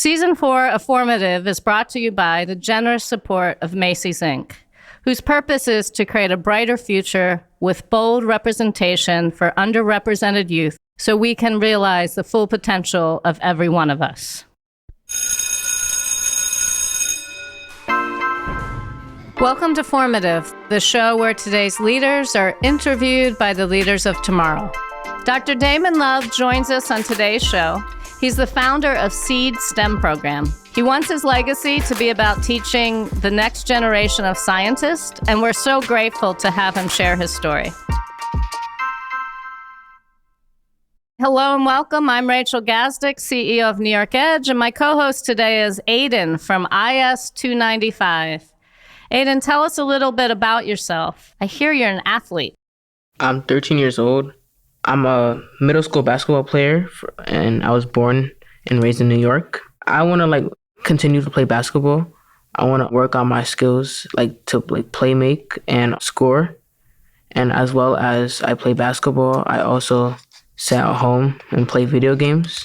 Season 4 of Formative is brought to you by the generous support of Macy's Inc., whose purpose is to create a brighter future with bold representation for underrepresented youth so we can realize the full potential of every one of us. Welcome to Formative, the show where today's leaders are interviewed by the leaders of tomorrow. Dr. Damon Love joins us on today's show. He's the founder of S.E.E.D STEM program. He wants his legacy to be about teaching the next generation of scientists, and we're so grateful to have him share his story. Hello and welcome. I'm Rachel Gazdick, CEO of New York Edge, and my co-host today is Aiden from IS-295. Aiden, tell us a little bit about yourself. I hear you're an athlete. I'm 13 years old. I'm a middle school basketball player, and I was born and raised in New York. I want to continue to play basketball. I want to work on my skills, to play, make, and score. And as well as I play basketball, I also sit at home and play video games,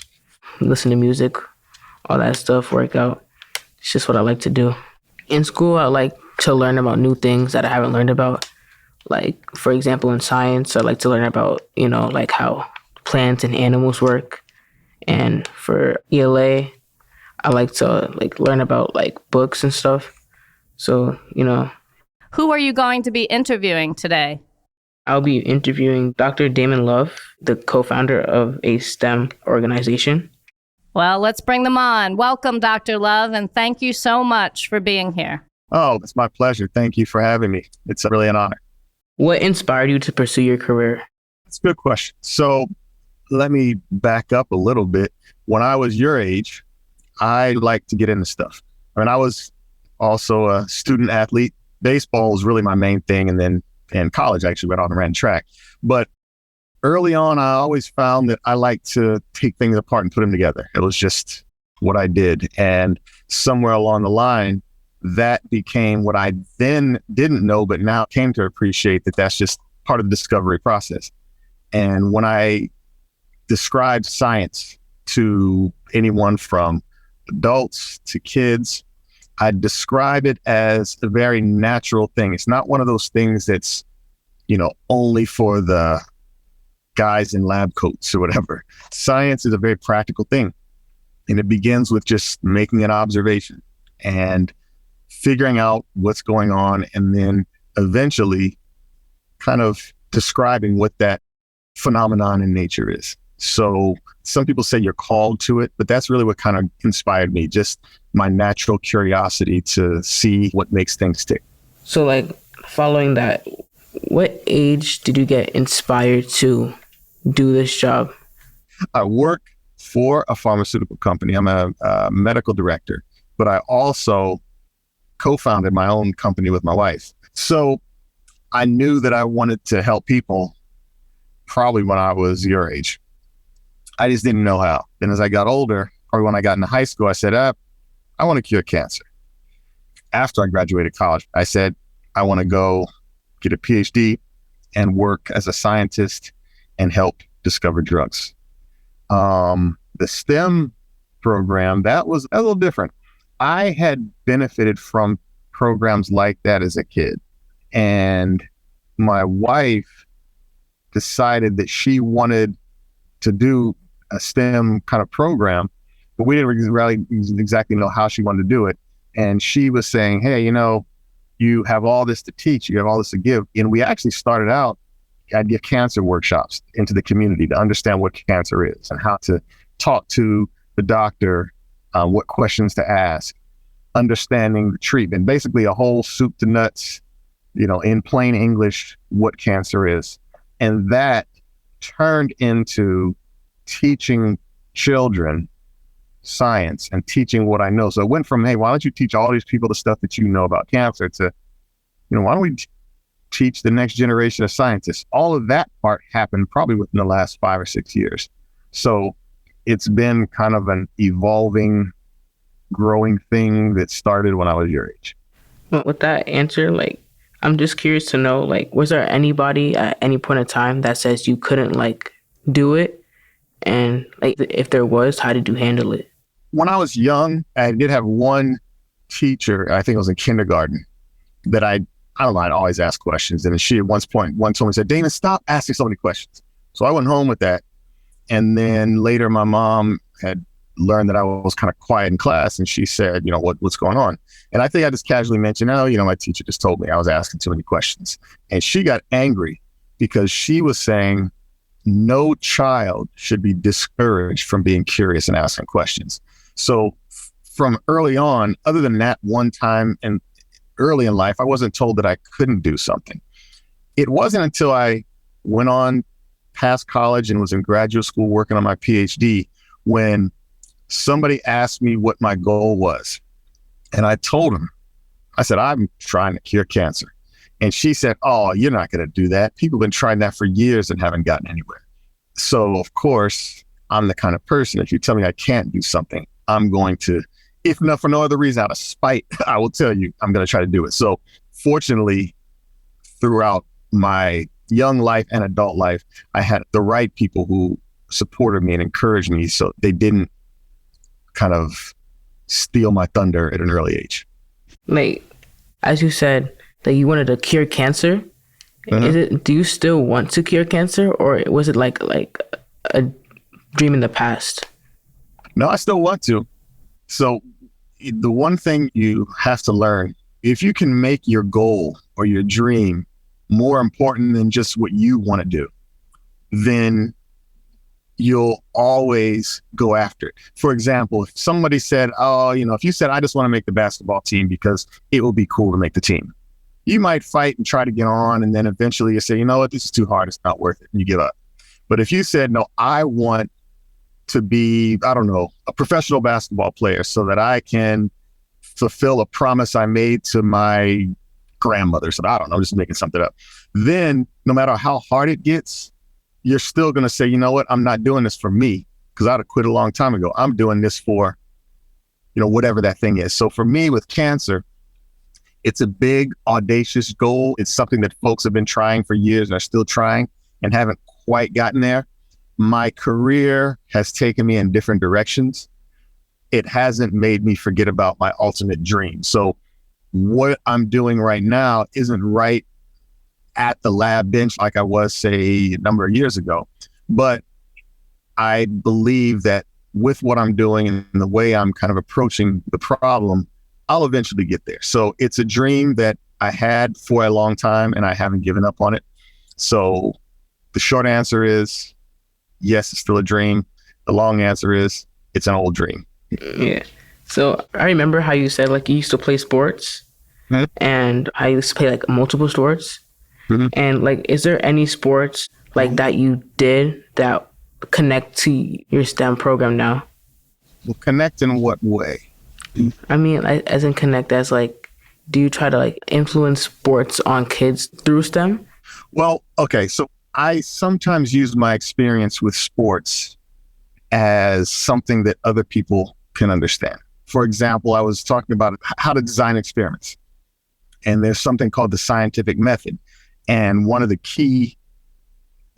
listen to music, all that stuff, work out. It's just what I like to do. In school, I like to learn about new things that I haven't learned about. For example, in science, I like to learn about, how plants and animals work. And for ELA, I like to learn about books and stuff. So, Who are you going to be interviewing today? I'll be interviewing Dr. Damon Love, the co-founder of a STEM organization. Well, let's bring them on. Welcome, Dr. Love, and thank you so much for being here. Oh, it's my pleasure. Thank you for having me. It's really an honor. What inspired you to pursue your career? That's a good question. So let me back up a little bit. When I was your age, I liked to get into stuff. I was also a student athlete. Baseball was really my main thing. And then in college, I actually went on and ran track. But early on, I always found that I liked to take things apart and put them together. It was just what I did. And somewhere along the line, that became what I then didn't know, but now came to appreciate that that's just part of the discovery process. And when I describe science to anyone from adults to kids, I describe it as a very natural thing. It's not one of those things that's, only for the guys in lab coats or whatever. Science is a very practical thing. And it begins with just making an observation and figuring out what's going on, and then eventually kind of describing what that phenomenon in nature is. So some people say you're called to it, but that's really what kind of inspired me, just my natural curiosity to see what makes things tick. So following that, what age did you get inspired to do this job? I work for a pharmaceutical company. I'm a medical director, but I also co-founded my own company with my wife. So I knew that I wanted to help people probably when I was your age. I just didn't know how. Then as I got older, or when I got into high school, I said, I want to cure cancer. After I graduated college, I said, I want to go get a PhD and work as a scientist and help discover drugs. The STEM program, that was a little different. I had benefited from programs like that as a kid. And my wife decided that she wanted to do a STEM kind of program, but we didn't really exactly know how she wanted to do it. And she was saying, hey, you have all this to teach, you have all this to give. And we actually started out, I'd give cancer workshops into the community to understand what cancer is and how to talk to the doctor, what questions to ask, understanding the treatment, basically a whole soup to nuts, in plain English, what cancer is. And that turned into teaching children science and teaching what I know. So it went from, hey, why don't you teach all these people the stuff that you know about cancer to, why don't we teach the next generation of scientists? All of that part happened probably within the last 5 or 6 years. So it's been kind of an evolving, growing thing that started when I was your age. With that answer, I'm just curious to know, was there anybody at any point in time that says you couldn't do it? And if there was, how did you handle it? when I was young, I did have one teacher, I think it was in kindergarten, that I don't know, I'd always ask questions. And she at one told me, said, Damon, stop asking so many questions. So I went home with that. And then later my mom had learned that I was kind of quiet in class. And she said, what's going on? And I think I just casually mentioned, my teacher just told me I was asking too many questions. And she got angry because she was saying no child should be discouraged from being curious and asking questions. So from early on, other than that one time and early in life, I wasn't told that I couldn't do something. It wasn't until I went on past college and was in graduate school working on my PhD when somebody asked me what my goal was. And I told him, I said, I'm trying to cure cancer. And she said, oh, you're not going to do that. People have been trying that for years and haven't gotten anywhere. So, of course, I'm the kind of person, if you tell me I can't do something, I'm going to, if not for no other reason, out of spite, I will tell you I'm going to try to do it. So fortunately, throughout my young life and adult life, I had the right people who supported me and encouraged me, so they didn't kind of steal my thunder at an early age. Like, as you said, that you wanted to cure cancer. Do you still want to cure cancer, or was it like a dream in the past? No, I still want to. So the one thing you have to learn, if you can make your goal or your dream more important than just what you want to do, then you'll always go after it. For example, if somebody said, if you said, I just want to make the basketball team because it will be cool to make the team, you might fight and try to get on. And then eventually you say, you know what, this is too hard. It's not worth it. And you give up. But if you said, no, I want to be, a professional basketball player so that I can fulfill a promise I made to my grandmother. So I'm just making something up. Then no matter how hard it gets, you're still going to say, you know what, I'm not doing this for me because I'd have quit a long time ago. I'm doing this for, whatever that thing is. So for me with cancer, it's a big, audacious goal. It's something that folks have been trying for years and are still trying and haven't quite gotten there. My career has taken me in different directions. It hasn't made me forget about my ultimate dream. So what I'm doing right now isn't right at the lab bench like I was, say, a number of years ago. But I believe that with what I'm doing and the way I'm kind of approaching the problem, I'll eventually get there. So it's a dream that I had for a long time and I haven't given up on it. So the short answer is, yes, it's still a dream. The long answer is, it's an old dream. Yeah. So I remember how you said you used to play sports and I used to play multiple sports. Mm-hmm. And is there any sports that you did that connect to your STEM program now? Well, connect in what way? I mean, as in connect as do you try to influence sports on kids through STEM? Well, okay. So I sometimes use my experience with sports as something that other people can understand. For example, I was talking about how to design experiments. And there's something called the scientific method. And one of the key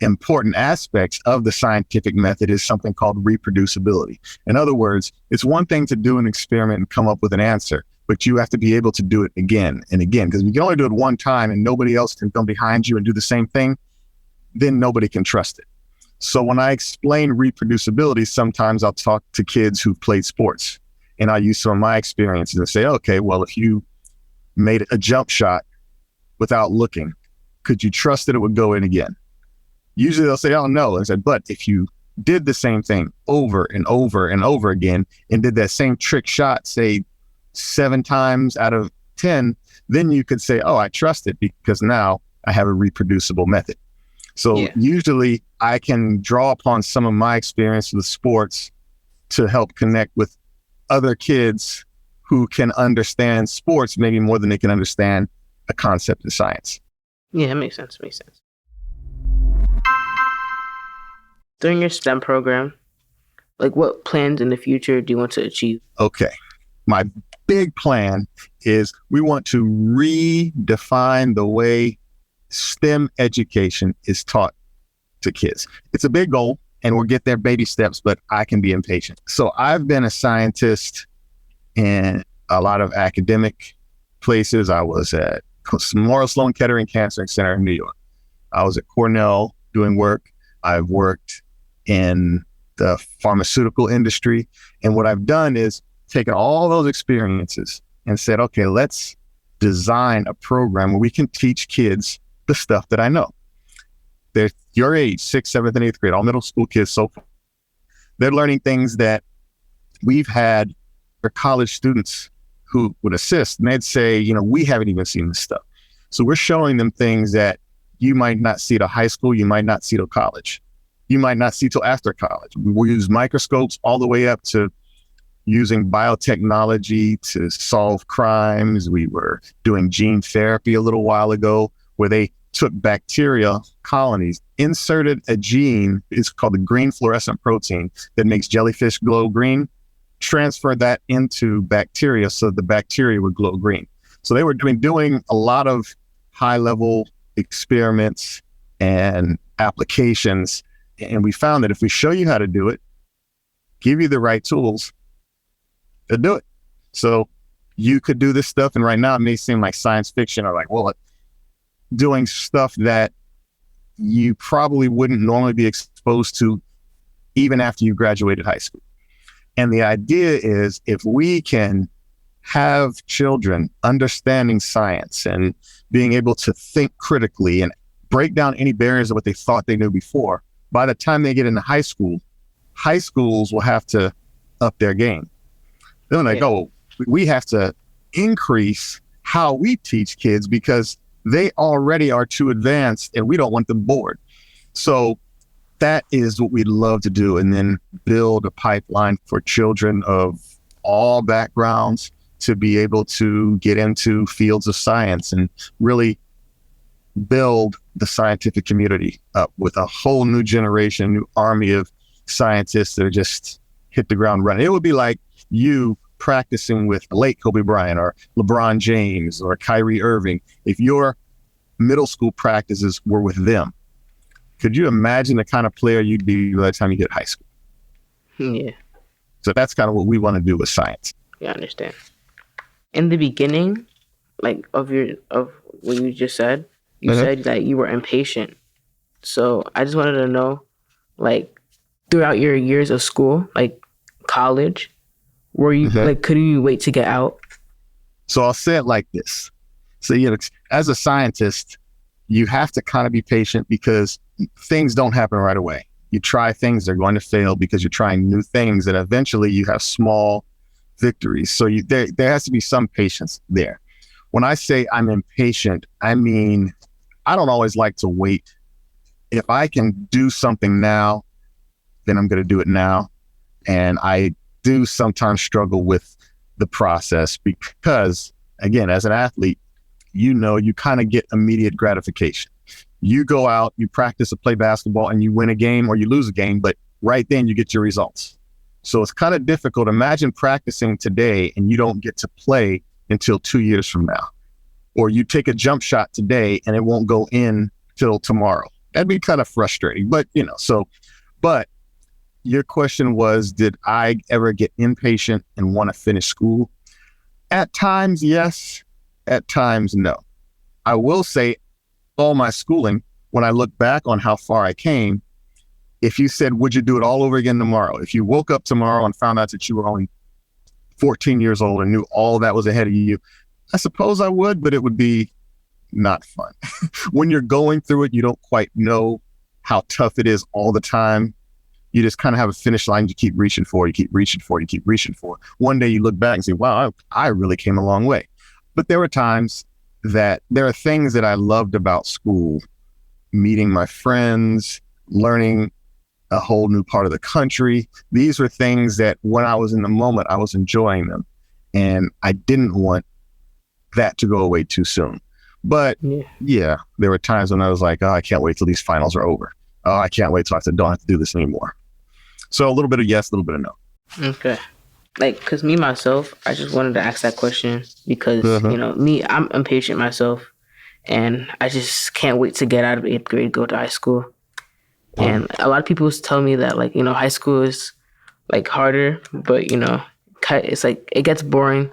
important aspects of the scientific method is something called reproducibility. In other words, it's one thing to do an experiment and come up with an answer, but you have to be able to do it again and again, because if you can only do it one time and nobody else can come behind you and do the same thing, then nobody can trust it. So when I explain reproducibility, sometimes I'll talk to kids who've played sports and I'll use some of my experiences and say, okay, well, if you made a jump shot without looking, could you trust that it would go in again? Usually they'll say, oh, no. I said, but if you did the same thing over and over and over again and did that same trick shot, say 7 times out of 10, then you could say, oh, I trust it because now I have a reproducible method. So usually I can draw upon some of my experience with sports to help connect with other kids who can understand sports maybe more than they can understand a concept in science. Yeah, it makes sense. During your STEM program, what plans in the future do you want to achieve? Okay. My big plan is we want to redefine the way STEM education is taught to kids. It's a big goal. and we'll get there baby steps, but I can be impatient. So I've been a scientist in a lot of academic places. I was at Memorial Sloan Kettering Cancer Center in New York. I was at Cornell doing work. I've worked in the pharmaceutical industry. And what I've done is taken all those experiences and said, okay, let's design a program where we can teach kids the stuff that I know. They're your age, 6th, 7th, and 8th grade, all middle school kids so far. They're learning things that we've had for college students who would assist, and they'd say, we haven't even seen this stuff. So we're showing them things that you might not see till high school, you might not see till college. You might not see till after college. We use microscopes all the way up to using biotechnology to solve crimes. We were doing gene therapy a little while ago where they took bacteria colonies, inserted a gene, it's called the green fluorescent protein that makes jellyfish glow green, transferred that into bacteria so the bacteria would glow green. So they were doing a lot of high-level experiments and applications. And we found that if we show you how to do it, give you the right tools, they'll do it. So you could do this stuff. And right now it may seem like science fiction or like, well, doing stuff that you probably wouldn't normally be exposed to even after you graduated high school. And the idea is if we can have children understanding science and being able to think critically and break down any barriers of what they thought they knew before, by the time they get into high school, high schools will have to up their game. Then they go, we have to increase how we teach kids because they already are too advanced and we don't want them bored. So that is what we'd love to do, and then build a pipeline for children of all backgrounds to be able to get into fields of science and really build the scientific community up with a whole new generation, new army of scientists that are just hit the ground running. It would be like you practicing with late Kobe Bryant or LeBron James or Kyrie Irving. If your middle school practices were with them, could you imagine the kind of player you'd be by the time you get high school? Yeah. So that's kind of what we want to do with science. Yeah, I understand. In the beginning, of what you just said, you said that you were impatient. So I just wanted to know, throughout your years of school, college, were you couldn't you wait to get out? So I'll say it like this. So, as a scientist, you have to kind of be patient because things don't happen right away. You try things, they're going to fail because you're trying new things, and eventually you have small victories. So there has to be some patience there. When I say I'm impatient, I mean, I don't always like to wait. If I can do something now, then I'm going to do it now. And I do sometimes struggle with the process because, again, as an athlete, you kind of get immediate gratification. You go out, you practice to play basketball and you win a game or you lose a game, but right then you get your results. So it's kind of difficult. Imagine practicing today and you don't get to play until 2 years from now. Or you take a jump shot today and it won't go in till tomorrow. That'd be kind of frustrating, but but your question was, did I ever get impatient and want to finish school? At times, yes. At times, no. I will say all my schooling, when I look back on how far I came, if you said, would you do it all over again tomorrow? If you woke up tomorrow and found out that you were only 14 years old and knew all that was ahead of you, I suppose I would, but it would be not fun. When you're going through it, you don't quite know how tough it is all the time. You just kind of have a finish line you keep reaching for, you keep reaching for, you keep reaching for. One day you look back and say, wow, I really came a long way. But there were times that there are things that I loved about school, meeting my friends, learning a whole new part of the country. These were things that when I was in the moment, I was enjoying them. And I didn't want that to go away too soon. But yeah, there were times when I was like, oh, I can't wait till these finals are over. Oh, I can't wait till I don't have to do this anymore. So a little bit of yes, a little bit of no. Okay. Because me, myself, I just wanted to ask that question because, I'm impatient myself and I just can't wait to get out of 8th grade, go to high school. And a lot of people tell me that, like, high school is like harder, but it's like it gets boring,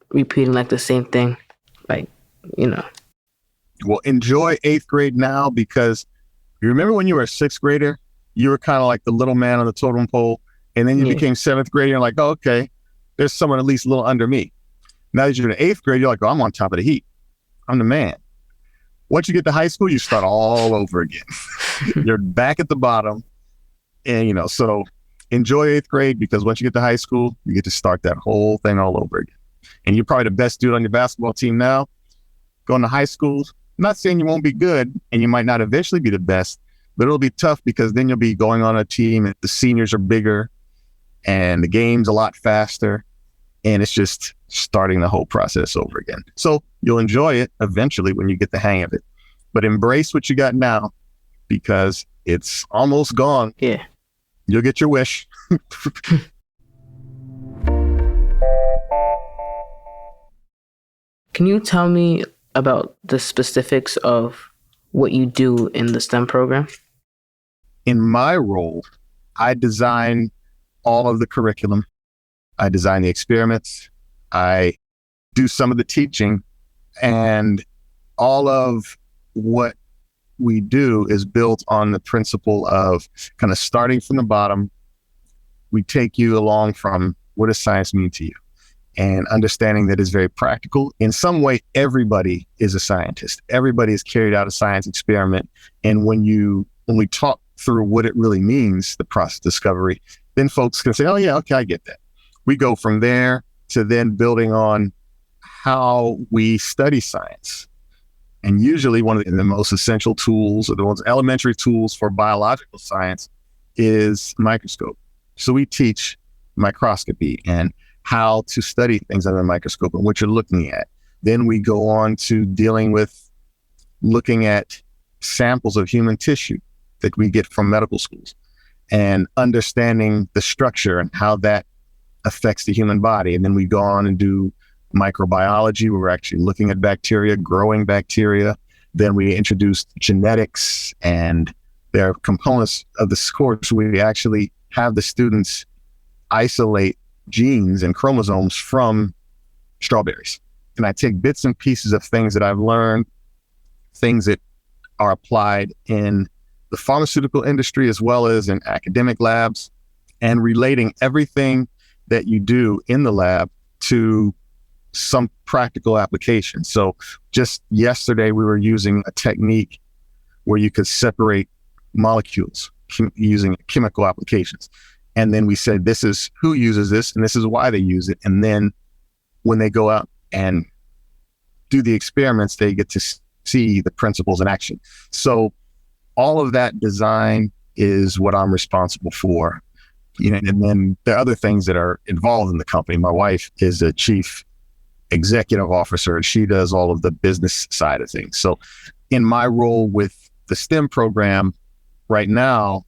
repeating like the same thing, like, Well, enjoy 8th grade now, because you remember when you were a 6th grader, you were kind of like the little man on the totem pole, and then you became 7th grade, and you're like, oh, okay, there's someone at least a little under me. Now that you're in 8th grade, you're like, oh, I'm on top of the heap. I'm the man. Once you get to high school, you start all over again. You're back at the bottom. And, so enjoy 8th grade, because once you get to high school, you get to start that whole thing all over again. And you're probably the best dude on your basketball team now. Going to high school, I'm not saying you won't be good, and you might not eventually be the best, but it'll be tough, because then you'll be going on a team and the seniors are bigger and the game's a lot faster. And it's just starting the whole process over again. So you'll enjoy it eventually when you get the hang of it. But embrace what you got now, because it's almost gone. Yeah. You'll get your wish. Can you tell me about the specifics of what you do in the STEM program? In my role, I design all of the curriculum. I design the experiments. I do some of the teaching, and all of what we do is built on the principle of kind of starting from the bottom. We take you along from what does science mean to you, and understanding that it's very practical. In some way, everybody is a scientist. Everybody has carried out a science experiment. And when we talk through what it really means, the process of discovery, then folks can say, oh yeah, okay, I get that. We go from there to then building on how we study science. And usually one of the most essential tools, or the most elementary tools for biological science, is microscope. So we teach microscopy and how to study things under a microscope and what you're looking at. Then we go on to dealing with looking at samples of human tissue that we get from medical schools and understanding the structure and how that affects the human body. And then we go on and do microbiology, where we're actually looking at bacteria, growing bacteria. Then we introduce genetics, and there are components of this course where we actually have the students isolate genes and chromosomes from strawberries. And I take bits and pieces of things that I've learned, things that are applied in the pharmaceutical industry as well as in academic labs, and relating everything that you do in the lab to some practical application. So just yesterday, we were using a technique where you could separate molecules using chemical applications. And then we said, this is who uses this, and this is why they use it. And then when they go out and do the experiments, they get to see the principles in action. So all of that design is what I'm responsible for. And then there are other things that are involved in the company. My wife is a chief executive officer, and she does all of the business side of things. So in my role with the STEM program right now,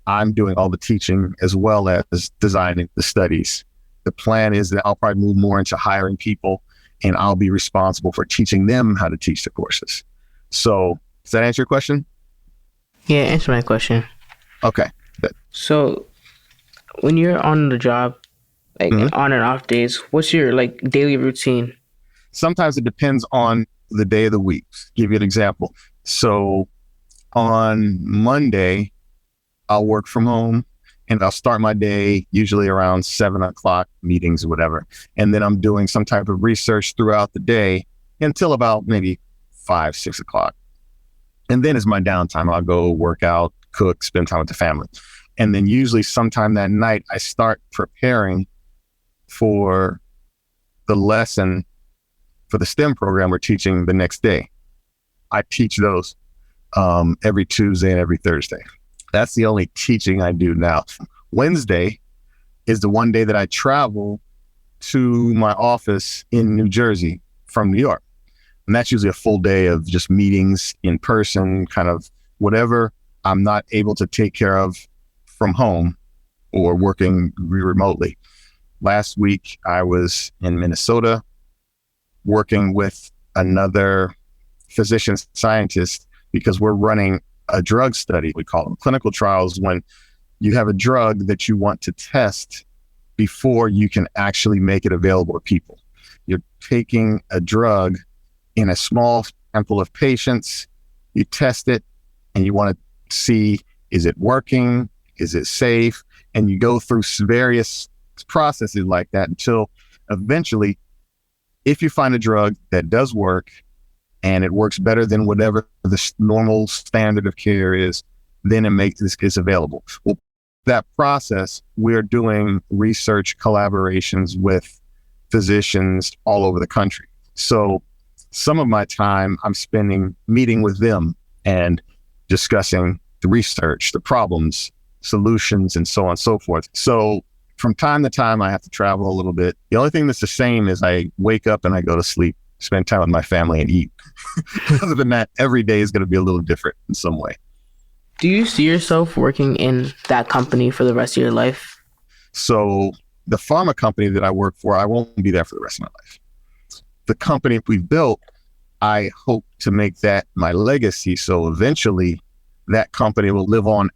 I'm doing all the teaching as well as designing the studies. The plan is that I'll probably move more into hiring people, and I'll be responsible for teaching them how to teach the courses. So does that answer your question? Yeah, answer my question. Okay. Good. So when you're on the job, like on and off days, what's your like daily routine? Sometimes it depends on the day of the week. Give you an example. So on Monday, I'll work from home, and I'll start my day usually around 7:00, meetings or whatever. And then I'm doing some type of research throughout the day until about maybe 5, 6 o'clock. And then it's my downtime. I'll go work out, cook, spend time with the family. And then usually sometime that night, I start preparing for the lesson for the STEM program we're teaching the next day. I teach those every Tuesday and every Thursday. That's the only teaching I do now. Wednesday is the one day that I travel to my office in New Jersey from New York. And that's usually a full day of just meetings in person, kind of whatever I'm not able to take care of from home or working remotely. Last week, I was in Minnesota working with another physician scientist because we're running a drug study. We call them clinical trials, when you have a drug that you want to test before you can actually make it available to people. You're taking a drug in a small sample of patients, you test it, and you want to see, is it working? Is it safe? And you go through various processes like that until eventually, if you find a drug that does work and it works better than whatever the normal standard of care is, then it makes this available. Well, that process, we're doing research collaborations with physicians all over the country. So some of my time I'm spending meeting with them and discussing the research, the problems, solutions, and so on and so forth. So from time to time, I have to travel a little bit. The only thing that's the same is I wake up and I go to sleep, spend time with my family, and eat. Other than that, every day is going to be a little different in some way. Do you see yourself working in that company for the rest of your life? So the pharma company that I work for, I won't be there for the rest of my life. The company we've built, I hope to make that my legacy. So eventually that company will live on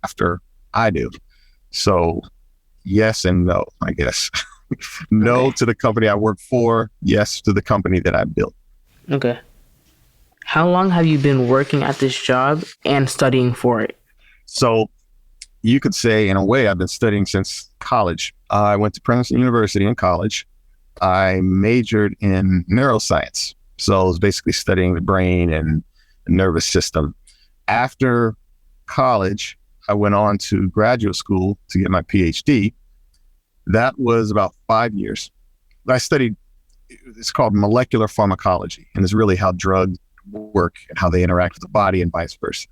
after I do. So yes and no, I guess. No to the company I work for, yes to the company that I built. Okay. How long have you been working at this job and studying for it? So you could say, in a way, I've been studying since college. I went to Princeton University in college. I majored in neuroscience. So I was basically studying the brain and the nervous system. After college, I went on to graduate school to get my PhD. That was about 5 years. I studied, it's called molecular pharmacology, and it's really how drugs work and how they interact with the body and vice versa.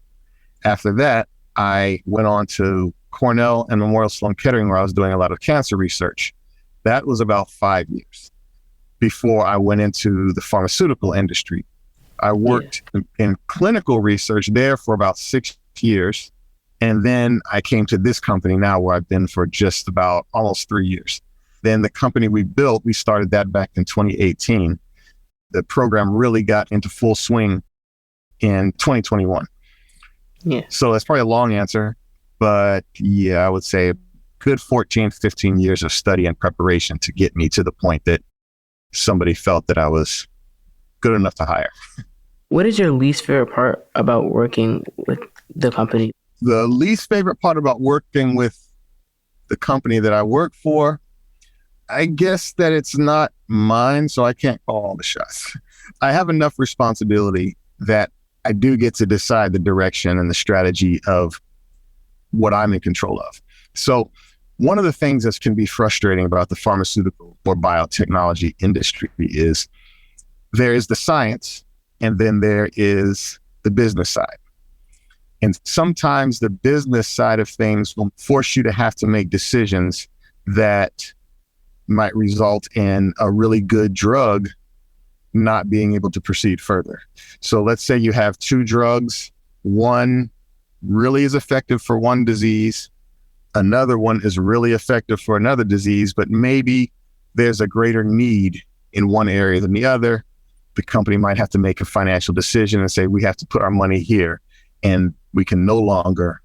After that, I went on to Cornell and Memorial Sloan Kettering, where I was doing a lot of cancer research. That was about 5 years before I went into the pharmaceutical industry. I worked in clinical research there for about 6 years. And then I came to this company now, where I've been for just about almost 3 years. Then the company we built, we started that back in 2018. The program really got into full swing in 2021. Yeah. So that's probably a long answer, but yeah, I would say a good 14, 15 years of study and preparation to get me to the point that somebody felt that I was good enough to hire. What is your least favorite part about working with the company? The least favorite part about working with the company that I work for, I guess that it's not mine, so I can't call all the shots. I have enough responsibility that I do get to decide the direction and the strategy of what I'm in control of. So one of the things that can be frustrating about the pharmaceutical or biotechnology industry is there is the science, and then there is the business side. And sometimes the business side of things will force you to have to make decisions that might result in a really good drug not being able to proceed further. So let's say you have two drugs. One really is effective for one disease. Another one is really effective for another disease, but maybe there's a greater need in one area than the other. The company might have to make a financial decision and say, we have to put our money here, and we can no longer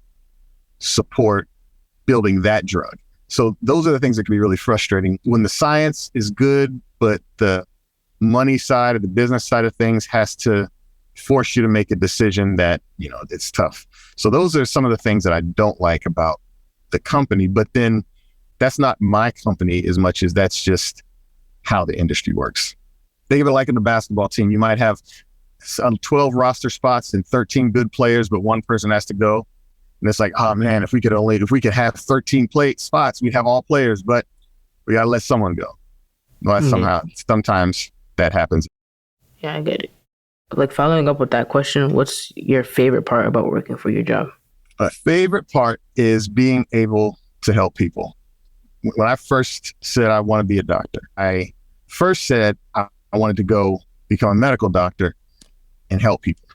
support building that drug. So those are the things that can be really frustrating when the science is good, but the money side or the business side of things has to force you to make a decision that, it's tough. So those are some of the things that I don't like about the company, but then that's not my company as much as that's just how the industry works. Think of it like in the basketball team. You might have 12 roster spots and 13 good players, but one person has to go. And it's like, oh man, if we could have 13 spots, we'd have all players, but we got to let someone go. Well, sometimes that happens. Yeah, I get it. Like, following up with that question, what's your favorite part about working for your job? My favorite part is being able to help people. When I first said I want to be a doctor, I first said I wanted to go become a medical doctor and help people.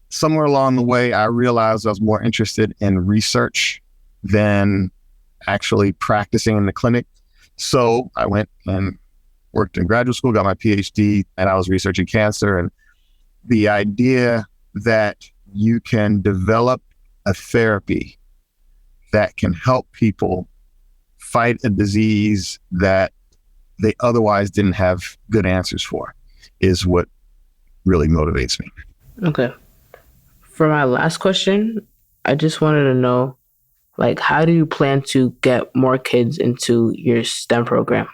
Somewhere along the way, I realized I was more interested in research than actually practicing in the clinic. So I went and worked in graduate school, got my PhD, and I was researching cancer. And the idea that you can develop a therapy that can help people fight a disease that they otherwise didn't have good answers for, is what really motivates me. Okay. For my last question, I just wanted to know, like, how do you plan to get more kids into your STEM program?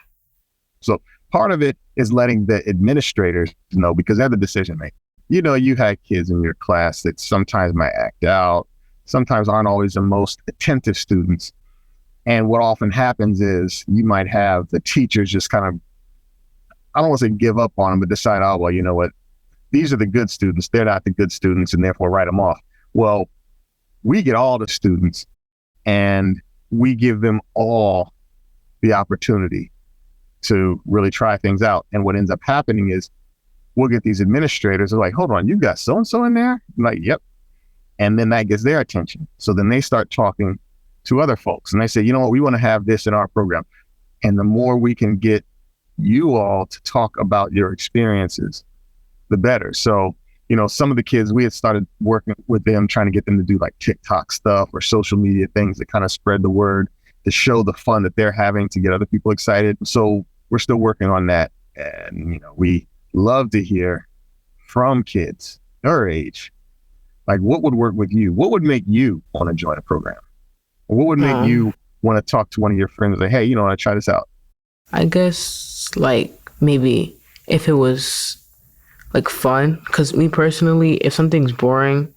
So part of it is letting the administrators know, because they're the decision maker. You know, you had kids in your class that sometimes might act out, sometimes aren't always the most attentive students. And what often happens is you might have the teachers just kind of, I don't want to say give up on them, but decide, oh, well, you know what? These are the good students. They're not the good students, and therefore write them off. Well, we get all the students and we give them all the opportunity to really try things out. And what ends up happening is we'll get these administrators are like, hold on, you got so-and-so in there? I'm like, yep. And then that gets their attention. So then they start talking to other folks and they say, you know what, we want to have this in our program. And the more we can get you all to talk about your experiences, the better. So, you know, some of the kids, we had started working with them, trying to get them to do like TikTok stuff or social media things that kind of spread the word to show the fun that they're having to get other people excited. So we're still working on that. And, you know, we love to hear from kids our age, like what would work with you? What would make you want to join a program? Or what would make you want to talk to one of your friends like, hey, you know, I want to try this out? I guess like maybe if it was like fun, because me personally, if something's boring,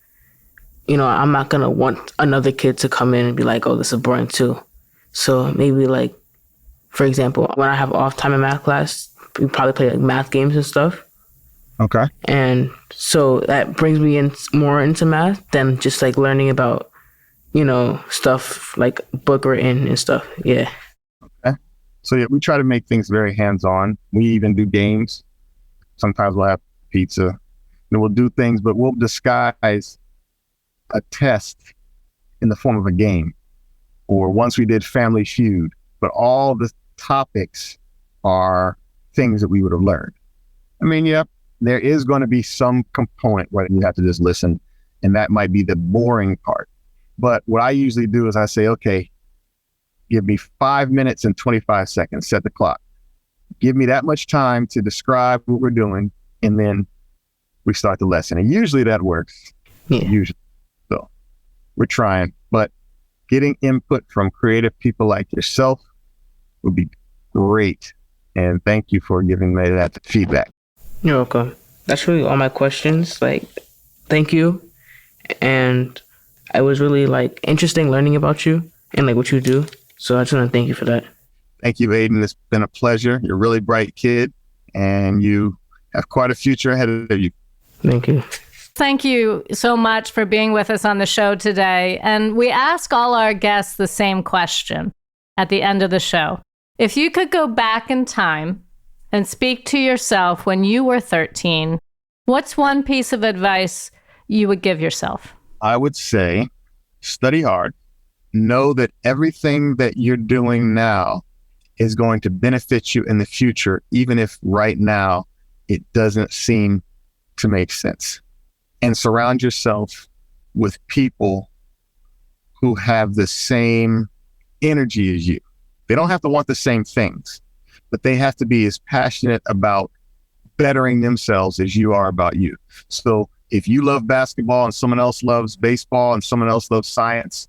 you know, I'm not going to want another kid to come in and be like, oh, this is boring too. So maybe like, for example, when I have off time in math class, we probably play like math games and stuff. Okay. And so that brings me in more into math than just like learning about, you know, stuff like book written and stuff. Yeah. Okay. So yeah, we try to make things very hands-on. We even do games. Sometimes we'll have pizza and we'll do things, but we'll disguise a test in the form of a game. Or once we did Family Feud, but all the topics are things that we would have learned. I mean, yeah, there is going to be some component where you have to just listen, and that might be the boring part. But what I usually do is I say, okay, give me 5 minutes and 25 seconds, set the clock. Give me that much time to describe what we're doing, and then we start the lesson. And usually that works. Yeah. Usually. So we're trying, but getting input from creative people like yourself would be great. And thank you for giving me that feedback. You're welcome. That's really all my questions. Like, thank you. And it was really like interesting learning about you and like what you do. So I just want to thank you for that. Thank you, Aiden. It's been a pleasure. You're a really bright kid and you have quite a future ahead of you. Thank you. Thank you so much for being with us on the show today. And we ask all our guests the same question at the end of the show. If you could go back in time and speak to yourself when you were 13, what's one piece of advice you would give yourself? I would say study hard. Know that everything that you're doing now is going to benefit you in the future, even if right now it doesn't seem to make sense. And surround yourself with people who have the same energy as you. They don't have to want the same things, but they have to be as passionate about bettering themselves as you are about you. So if you love basketball and someone else loves baseball and someone else loves science,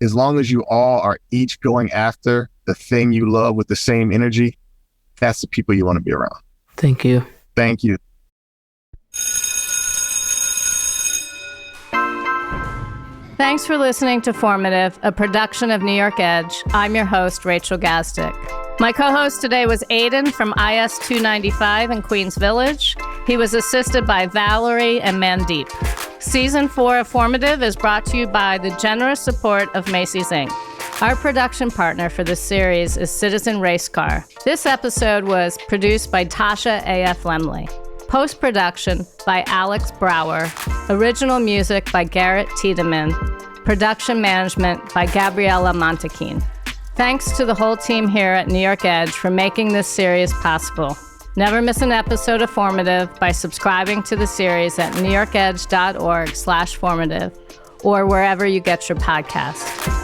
as long as you all are each going after the thing you love with the same energy, that's the people you want to be around. Thank you. Thank you. Thanks for listening to Formative, a production of New York Edge. I'm your host, Rachel Gazdick. My co-host today was Aiden from IS 295 in Queens Village. He was assisted by Valerie and Mandeep. Season 4 of Formative is brought to you by the generous support of Macy's Inc. Our production partner for this series is Citizen Race Car. This episode was produced by Tasha A.F. Lemley. Post-production by Alex Brower. Original music by Garrett Tiedemann. Production management by Gabriella Montequin. Thanks to the whole team here at New York Edge for making this series possible. Never miss an episode of Formative by subscribing to the series at newyorkedge.org/formative or wherever you get your podcasts.